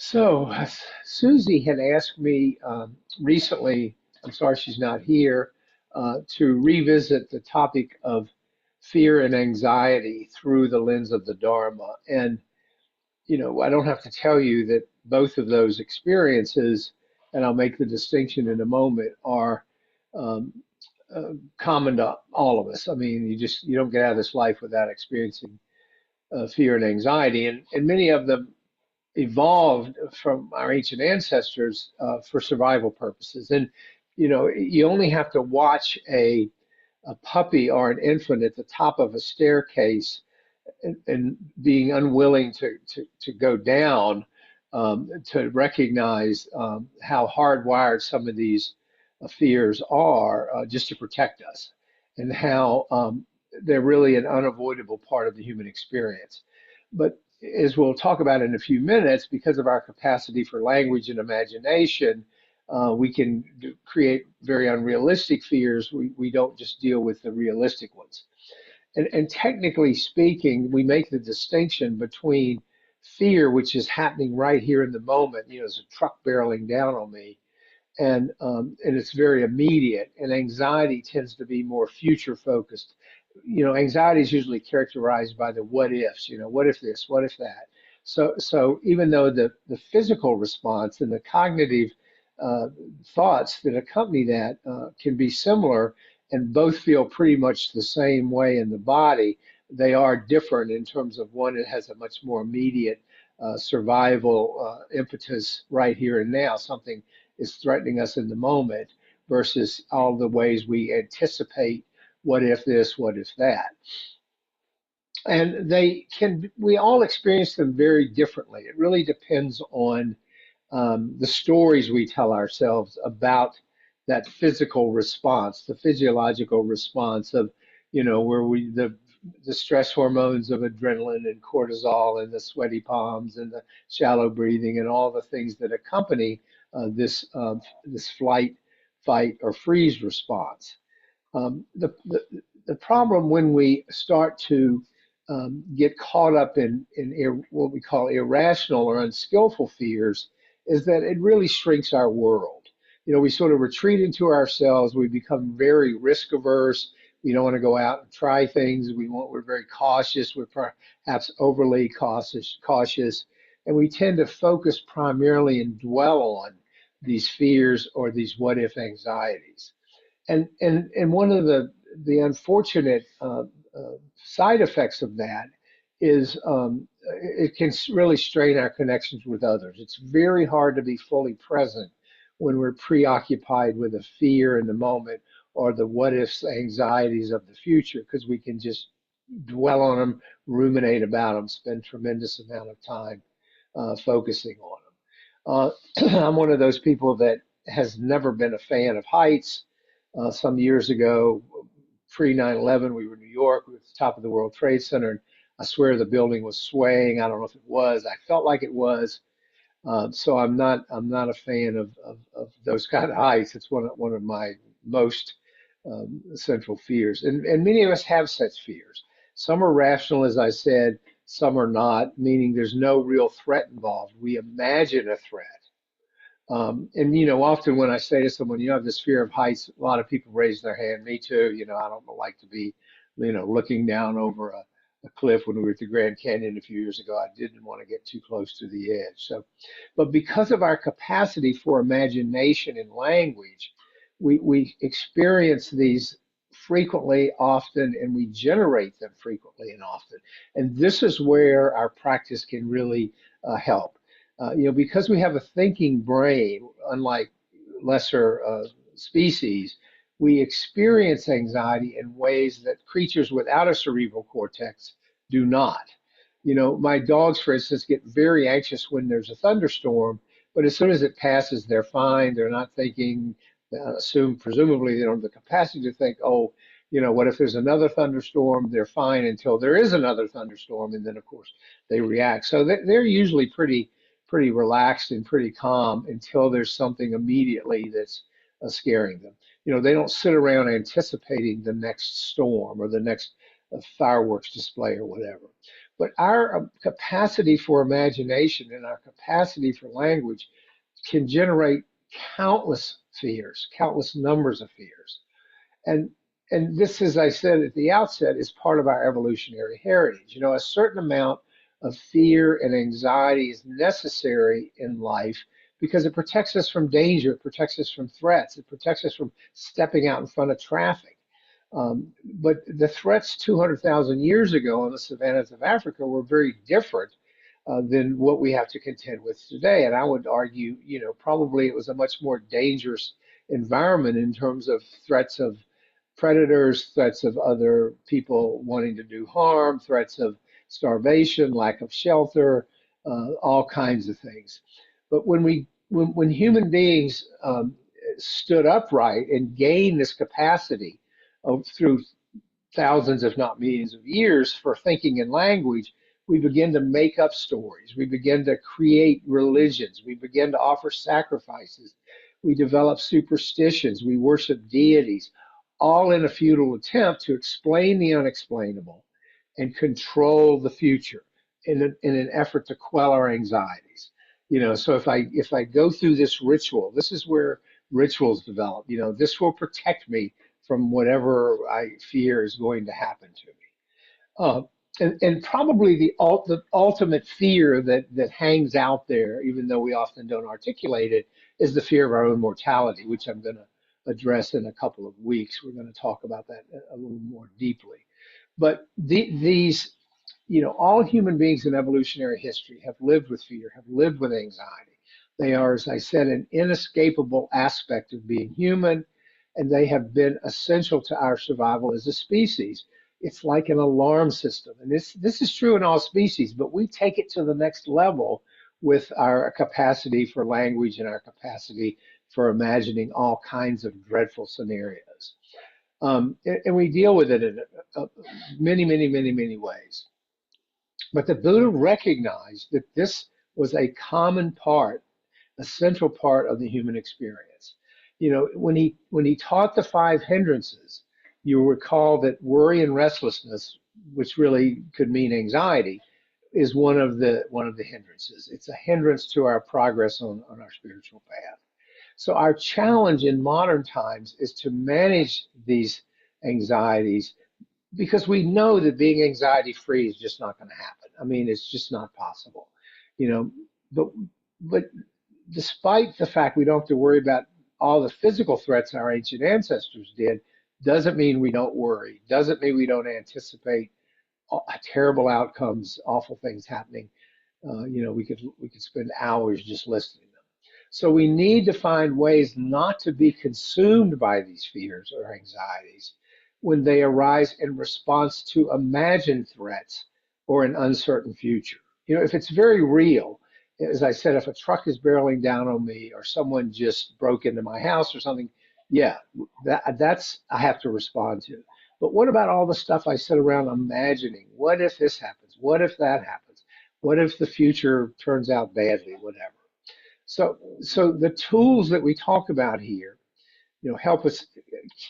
So, Susie had asked me recently, I'm sorry she's not here, to revisit the topic of fear and anxiety through the lens of the Dharma. And, I don't have to tell you that both of those experiences, and I'll make the distinction in a moment, are um, common to all of us. I mean, you don't get out of this life without experiencing fear and anxiety, and many of them evolved from our ancient ancestors for survival purposes. And you only have to watch a puppy or an infant at the top of a staircase and being unwilling to go down to recognize how hardwired some of these fears are just to protect us, and how they're really an unavoidable part of the human experience. But as we'll talk about in a few minutes, because of our capacity for language and imagination, we can create very unrealistic fears. We don't just deal with the realistic ones. And technically speaking, we make the distinction between fear, which is happening right here in the moment, there's a truck barreling down on me, and it's very immediate. And anxiety tends to be more future focused. Anxiety is usually characterized by the what ifs. What if this? What if that? So even though the physical response and the cognitive uh, thoughts that accompany that can be similar, and both feel pretty much the same way in the body, they are different in terms of one that has a much more immediate survival impetus right here and now. Something is threatening us in the moment versus all the ways we anticipate what if this, what if that. And we all experience them very differently. It really depends on the stories we tell ourselves about that physical response, the physiological response of, where the stress hormones of adrenaline and cortisol and the sweaty palms and the shallow breathing and all the things that accompany this flight, fight, or freeze response. The problem when we start to get caught up in what we call irrational or unskillful fears is that it really shrinks our world. We sort of retreat into ourselves. We become very risk averse. We don't want to go out and try things. We're very cautious. We're perhaps overly cautious, and we tend to focus primarily and dwell on these fears or these what if anxieties. And one of the unfortunate side effects of that is it can really strain our connections with others. It's very hard to be fully present when we're preoccupied with a fear in the moment or the what ifs anxieties of the future, because we can just dwell on them, ruminate about them, spend tremendous amount of time focusing on them. I'm one of those people that has never been a fan of heights. Some years ago, pre 9/11, we were in New York. We were at the top of the World Trade Center, and I swear the building was swaying. I don't know if it was. I felt like it was. So I'm not a fan of those kind of heights. It's one of my most central fears, and many of us have such fears. Some are rational, as I said. Some are not, meaning there's no real threat involved. We imagine a threat. And often when I say to someone, I have this fear of heights, a lot of people raise their hand. Me too. I don't like to be, looking down over a cliff. When we were at the Grand Canyon a few years ago, I didn't want to get too close to the edge. So, but because of our capacity for imagination and language, we experience these frequently, often, and we generate them frequently and often. And this is where our practice can really help. Because we have a thinking brain, unlike lesser species, we experience anxiety in ways that creatures without a cerebral cortex do not. My dogs, for instance, get very anxious when there's a thunderstorm, but as soon as it passes, they're fine. They're not thinking, presumably, they don't have the capacity to think, oh, what if there's another thunderstorm? They're fine until there is another thunderstorm, and then, of course, they react. So they're usually pretty relaxed and pretty calm until there's something immediately that's scaring them. They don't sit around anticipating the next storm or the next fireworks display or whatever. But our capacity for imagination and our capacity for language can generate countless fears, countless numbers of fears. And and this, as I said at the outset, is part of our evolutionary heritage. A certain amount of fear and anxiety is necessary in life because it protects us from danger, it protects us from threats, it protects us from stepping out in front of traffic. But the threats 200,000 years ago on the savannas of Africa were very different than what we have to contend with today. And I would argue, probably it was a much more dangerous environment in terms of threats of predators, threats of other people wanting to do harm, threats of starvation, lack of shelter, all kinds of things. But when human beings stood upright and gained this capacity through thousands, if not millions of years for thinking in language, we begin to make up stories. We begin to create religions. We begin to offer sacrifices. We develop superstitions. We worship deities, all in a futile attempt to explain the unexplainable and control the future in an effort to quell our anxieties. So if I go through this ritual, this is where rituals develop. This will protect me from whatever I fear is going to happen to me. Uh, and probably the ultimate fear that hangs out there, even though we often don't articulate it, is the fear of our own mortality, which I'm going to address in a couple of weeks. We're going to talk about that a little more deeply. But these, all human beings in evolutionary history have lived with fear, have lived with anxiety. They are, as I said, an inescapable aspect of being human, and they have been essential to our survival as a species. It's like an alarm system. And this is true in all species, but we take it to the next level with our capacity for language and our capacity for imagining all kinds of dreadful scenarios. And we deal with it in many, many, many, many ways. But the Buddha recognized that this was a common part, a central part of the human experience. When he taught the five hindrances, you'll recall that worry and restlessness, which really could mean anxiety, is one of the hindrances. It's a hindrance to our progress on our spiritual path. So our challenge in modern times is to manage these anxieties because we know that being anxiety free is just not going to happen. I mean, it's just not possible, you know. But but despite the fact we don't have to worry about all the physical threats our ancient ancestors did, doesn't mean we don't worry. Doesn't mean we don't anticipate terrible outcomes, awful things happening. We could spend hours just listening to them. So we need to find ways not to be consumed by these fears or anxieties when they arise in response to imagined threats or an uncertain future. If it's very real, as I said, if a truck is barreling down on me or someone just broke into my house or something, yeah, that's I have to respond to. But what about all the stuff I sit around imagining? What if this happens? What if that happens? What if the future turns out badly? Whatever. So the tools that we talk about here, help us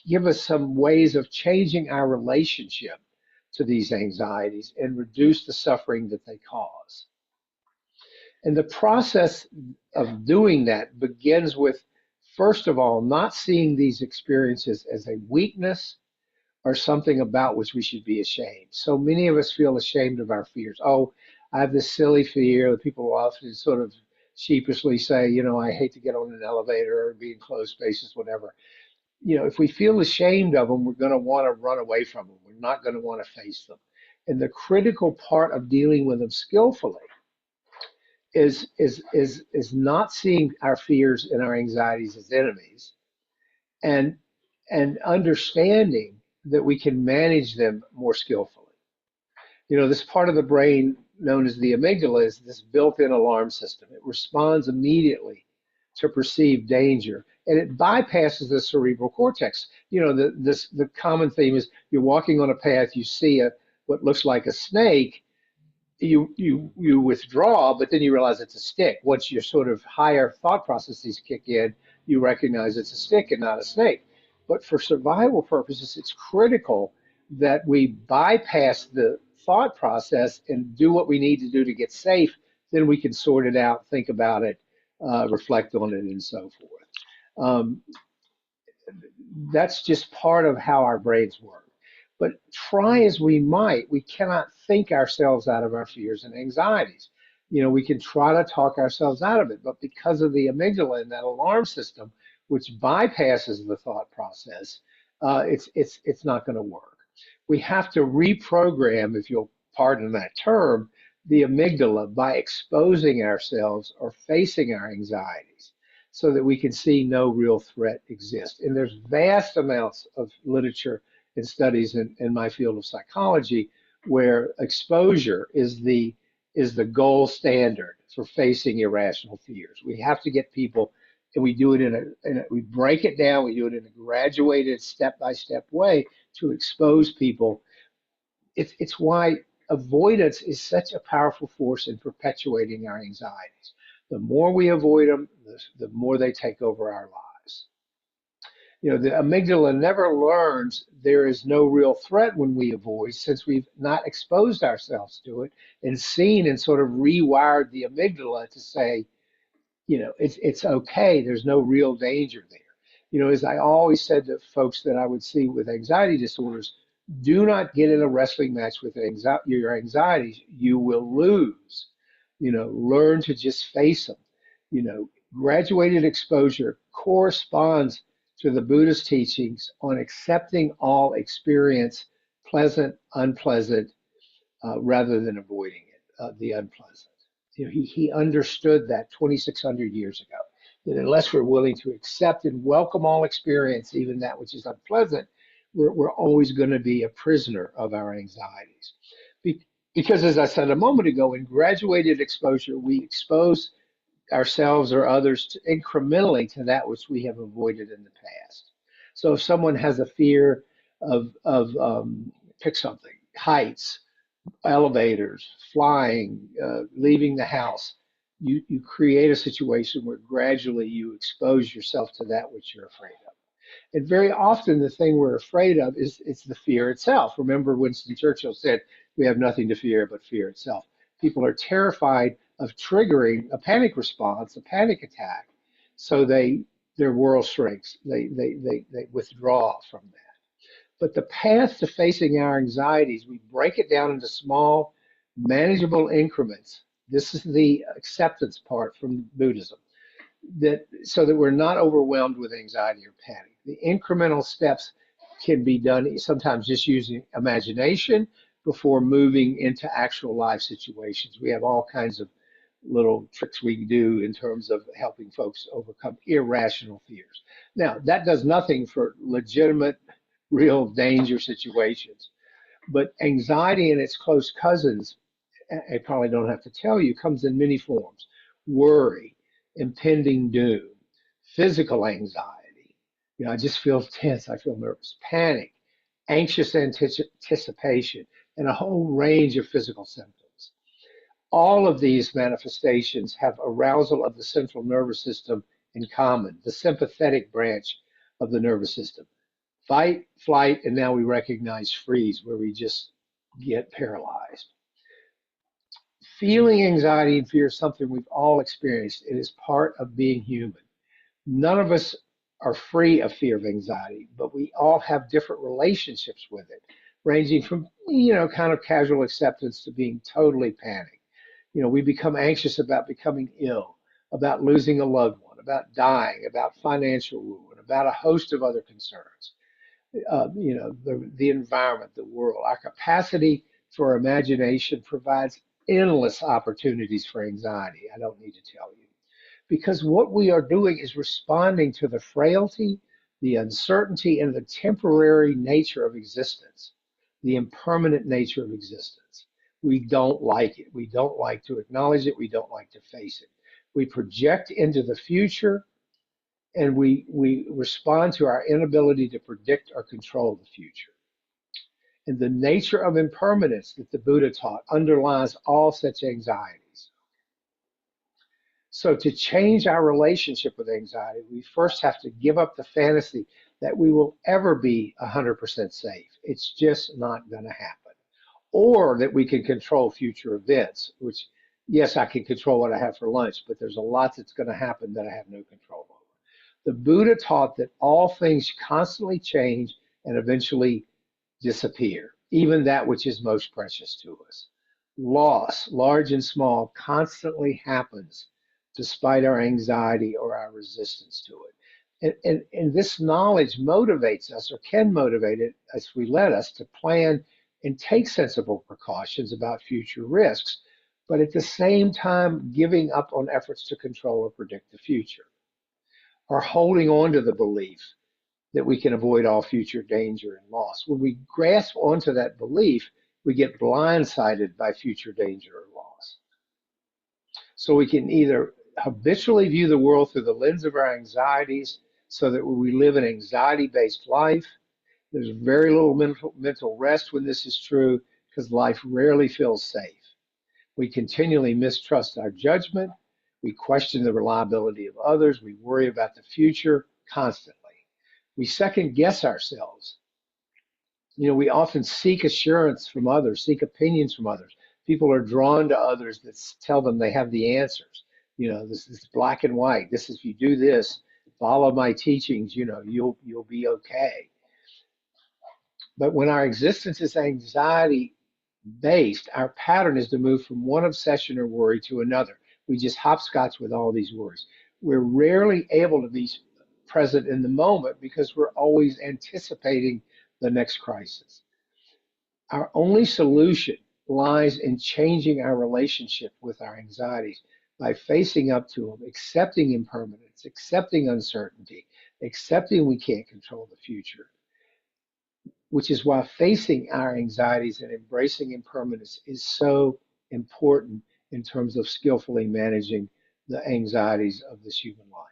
give us some ways of changing our relationship to these anxieties and reduce the suffering that they cause. And the process of doing that begins with, first of all, not seeing these experiences as a weakness or something about which we should be ashamed. So many of us feel ashamed of our fears. Oh, I have this silly fear. People often sort of sheepishly say, I hate to get on an elevator or be in closed spaces, whatever. If we feel ashamed of them, we're going to want to run away from them. We're not going to want to face them. And the critical part of dealing with them skillfully is not seeing our fears and our anxieties as enemies, and understanding that we can manage them more skillfully. This part of the brain known as the amygdala is this built-in alarm system. It responds immediately to perceived danger, and it bypasses the cerebral cortex. The common theme is you're walking on a path, you see what looks like a snake, you withdraw, but then you realize it's a stick. Once your sort of higher thought processes kick in, you recognize it's a stick and not a snake. But for survival purposes, it's critical that we bypass the thought process and do what we need to do to get safe, then we can sort it out, think about it, reflect on it, and so forth. Um, that's just part of how our brains work. But try as we might, we cannot think ourselves out of our fears and anxieties. We can try to talk ourselves out of it, but because of the amygdala and that alarm system, which bypasses the thought process, it's not going to work. We have to reprogram, if you'll pardon that term, the amygdala by exposing ourselves or facing our anxieties so that we can see no real threat exists. And there's vast amounts of literature and studies in my field of psychology where exposure is the gold standard for facing irrational fears. We have to get people, and we do it we break it down, we do it in a graduated step-by-step way to expose people. It's why avoidance is such a powerful force in perpetuating our anxieties. The more we avoid them, the more they take over our lives. The amygdala never learns there is no real threat when we avoid, since we've not exposed ourselves to it and seen and sort of rewired the amygdala to say, it's okay. There's no real danger there. As I always said to folks that I would see with anxiety disorders, do not get in a wrestling match with your anxieties. You will lose. Learn to just face them. Graduated exposure corresponds to the Buddhist teachings on accepting all experience, pleasant, unpleasant, rather than avoiding it, the unpleasant. He understood that 2,600 years ago, that unless we're willing to accept and welcome all experience, even that which is unpleasant, we're always going to be a prisoner of our anxieties. Because, as I said a moment ago, in graduated exposure, we expose ourselves or others incrementally to that which we have avoided in the past. So if someone has a fear of pick something, heights, elevators, flying, leaving the house, you create a situation where gradually you expose yourself to that which you're afraid of. And very often the thing we're afraid of is it's the fear itself. Remember Winston Churchill said, we have nothing to fear but fear itself. People are terrified of triggering a panic response, a panic attack, so their world shrinks. They withdraw from that. But the path to facing our anxieties, we break it down into small, manageable increments. This is the acceptance part from Buddhism, so that we're not overwhelmed with anxiety or panic. The incremental steps can be done sometimes just using imagination before moving into actual life situations. We have all kinds of little tricks we can do in terms of helping folks overcome irrational fears. Now, that does nothing for legitimate, real danger situations. But anxiety and its close cousins, I probably don't have to tell you, comes in many forms. Worry, impending doom, physical anxiety. I just feel tense, I feel nervous, panic, anxious anticipation, and a whole range of physical symptoms. All of these manifestations have arousal of the central nervous system in common, the sympathetic branch of the nervous system. Fight, flight, and now we recognize freeze, where we just get paralyzed. Feeling anxiety and fear is something we've all experienced. It is part of being human. None of us are free of fear of anxiety, but we all have different relationships with it, ranging from, kind of casual acceptance to being totally panicked. We become anxious about becoming ill, about losing a loved one, about dying, about financial ruin, about a host of other concerns. The environment, the world. Our capacity for imagination provides endless opportunities for anxiety. I don't need to tell you. Because what we are doing is responding to the frailty, the uncertainty, and the temporary nature of existence, the impermanent nature of existence. We don't like it. We don't like to acknowledge it. We don't like to face it. We project into the future, and we respond to our inability to predict or control the future. And the nature of impermanence that the Buddha taught underlies all such anxieties. So to change our relationship with anxiety, we first have to give up the fantasy that we will ever be 100% safe. It's just not going to happen. or that we can control future events, which, yes, I can control what I have for lunch, but there's a lot that's going to happen that I have no control over. The Buddha taught that all things constantly change and eventually disappear, even that which is most precious to us. Loss, large and small, constantly happens despite our anxiety or our resistance to it. And this knowledge motivates us, or can motivate it as we let us, to plan and take sensible precautions about future risks, but at the same time giving up on efforts to control or predict the future, or holding on to the belief that we can avoid all future danger and loss. When we grasp onto that belief, we get blindsided by future danger or loss. So we can either habitually view the world through the lens of our anxieties, so that we live an anxiety-based life. There's very little mental rest when this is true, because life rarely feels safe. We continually mistrust our judgment. We question the reliability of others. We worry about the future constantly. We second guess ourselves. We often seek assurance from others, seek opinions from others. People are drawn to others that tell them they have the answers. This is black and white. This is, if you do this, follow my teachings, you'll be okay. But when our existence is anxiety based, our pattern is to move from one obsession or worry to another. We just hopscotch with all these worries. We're rarely able to be present in the moment because we're always anticipating the next crisis. Our only solution lies in changing our relationship with our anxieties by facing up to them, accepting impermanence, accepting uncertainty, accepting we can't control the future, which is why facing our anxieties and embracing impermanence is so important in terms of skillfully managing the anxieties of this human life.